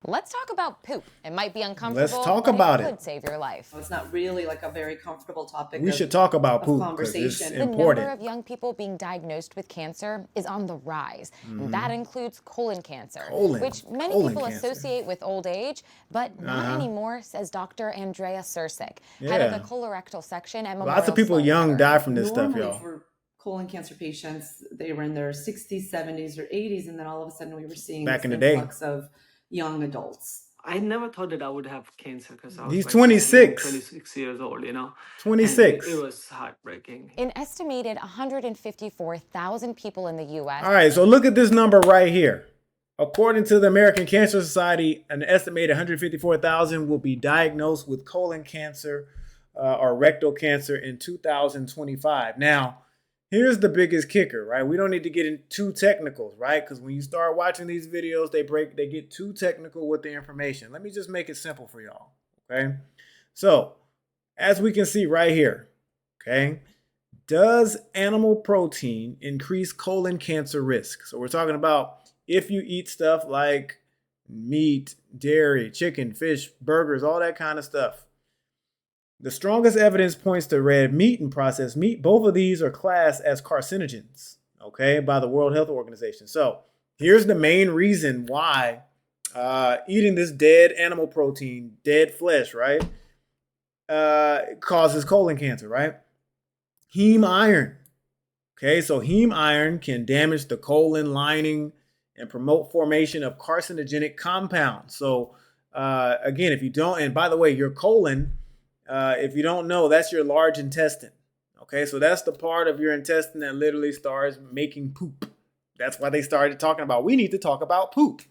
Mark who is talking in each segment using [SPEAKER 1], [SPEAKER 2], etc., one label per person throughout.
[SPEAKER 1] Let's talk about poop. It might be uncomfortable.
[SPEAKER 2] Let's talk about
[SPEAKER 1] it.
[SPEAKER 2] It
[SPEAKER 1] could save your life.
[SPEAKER 3] It's not really like a very comfortable topic.
[SPEAKER 2] We should talk about poop because it's important.
[SPEAKER 1] The number of young people being diagnosed with cancer is on the rise. And that includes colon cancer, which many people associate with old age, but not anymore, says Dr. Andrea Sirsik, head of the colorectal section at Memorial
[SPEAKER 2] Lots of people
[SPEAKER 1] Sloan
[SPEAKER 2] young
[SPEAKER 1] Kettering.
[SPEAKER 2] die from this stuff, y'all.
[SPEAKER 3] For colon cancer patients, they were in their 60s, 70s, or 80s, and then all of a sudden we were seeing
[SPEAKER 2] Back in the
[SPEAKER 3] this
[SPEAKER 2] day.
[SPEAKER 3] influx of young adults.
[SPEAKER 4] I never thought that I would have cancer because I was
[SPEAKER 2] He's
[SPEAKER 4] like
[SPEAKER 2] 26.
[SPEAKER 4] 26 years old, you know.
[SPEAKER 2] 26.
[SPEAKER 4] And it was heartbreaking.
[SPEAKER 1] An estimated 154,000 people in the U.S.
[SPEAKER 2] All right, so look at this number right here. According to the American Cancer Society, an estimated 154,000 will be diagnosed with colon cancer or rectal cancer in 2025. Now, here's the biggest kicker, right? We don't need to get into too technical, right? Because when you start watching these videos, they get too technical with the information. Let me just make it simple for y'all, okay? So, as we can see right here, okay, does animal protein increase colon cancer risk? So we're talking about if you eat stuff like meat, dairy, chicken, fish, burgers, all that kind of stuff. The strongest evidence points to red meat and processed meat. Both of these are classed as carcinogens, okay, by the World Health Organization. So here's the main reason why eating this dead animal protein, dead flesh, right, causes colon cancer, right? Heme iron. Okay, so heme iron can damage the colon lining and promote formation of carcinogenic compounds. So again, if you don't, and by the way, your colon, if you don't know, that's your large intestine. Okay, so that's the part of your intestine that literally starts making poop. That's why they started talking about, we need to talk about poop.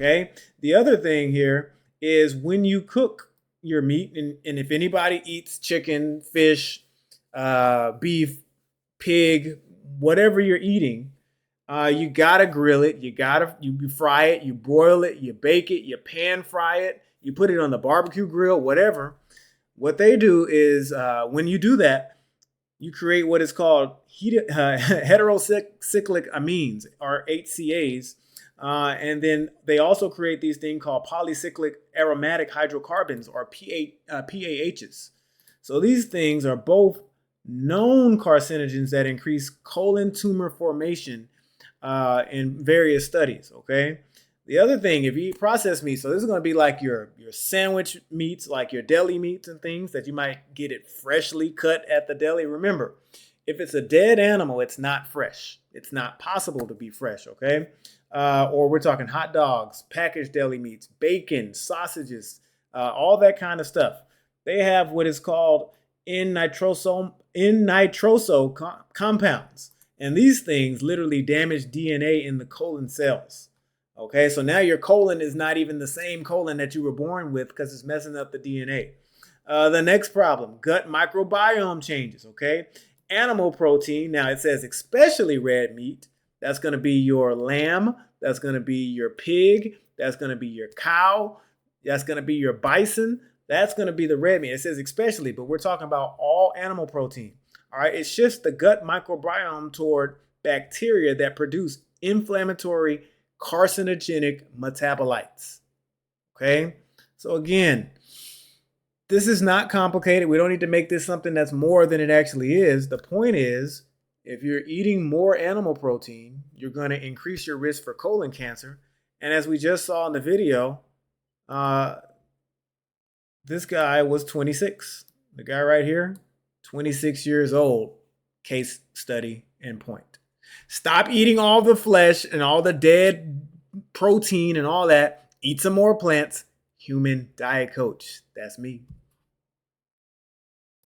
[SPEAKER 2] Okay, the other thing here is when you cook your meat, and if anybody eats chicken, fish, beef, pig, whatever you're eating, you gotta grill it. You fry it, you broil it, you bake it, you pan fry it, you put it on the barbecue grill, whatever. What they do is when you do that, you create what is called heterocyclic amines, or HCAs. And then they also create these things called polycyclic aromatic hydrocarbons, or PAHs. So these things are both known carcinogens that increase colon tumor formation in various studies, okay? The other thing, if you eat processed meat, so this is going to be like your sandwich meats, like your deli meats and things that you might get it freshly cut at the deli. Remember, if it's a dead animal, it's not fresh. It's not possible to be fresh, okay? Or we're talking hot dogs, packaged deli meats, bacon, sausages, all that kind of stuff. They have what is called N-nitroso compounds. And these things literally damage DNA in the colon cells. Okay, so now your colon is not even the same colon that you were born with because it's messing up the DNA. The next problem, gut microbiome changes, okay? Animal protein, now it says especially red meat. That's going to be your lamb. That's going to be your pig. That's going to be your cow. That's going to be your bison. That's going to be the red meat. It says especially, but we're talking about all animal protein. All right, it shifts the gut microbiome toward bacteria that produce inflammatory carcinogenic metabolites. Okay, so again, this is not complicated. We don't need to make this something that's more than it actually is. The point is, if you're eating more animal protein, you're going to increase your risk for colon cancer. And as we just saw in the video, this guy was 26. The guy right here, 26 years old. Case study and point. Stop eating all the flesh and all the dead protein and all that. Eat some more plants. Human diet coach. That's me.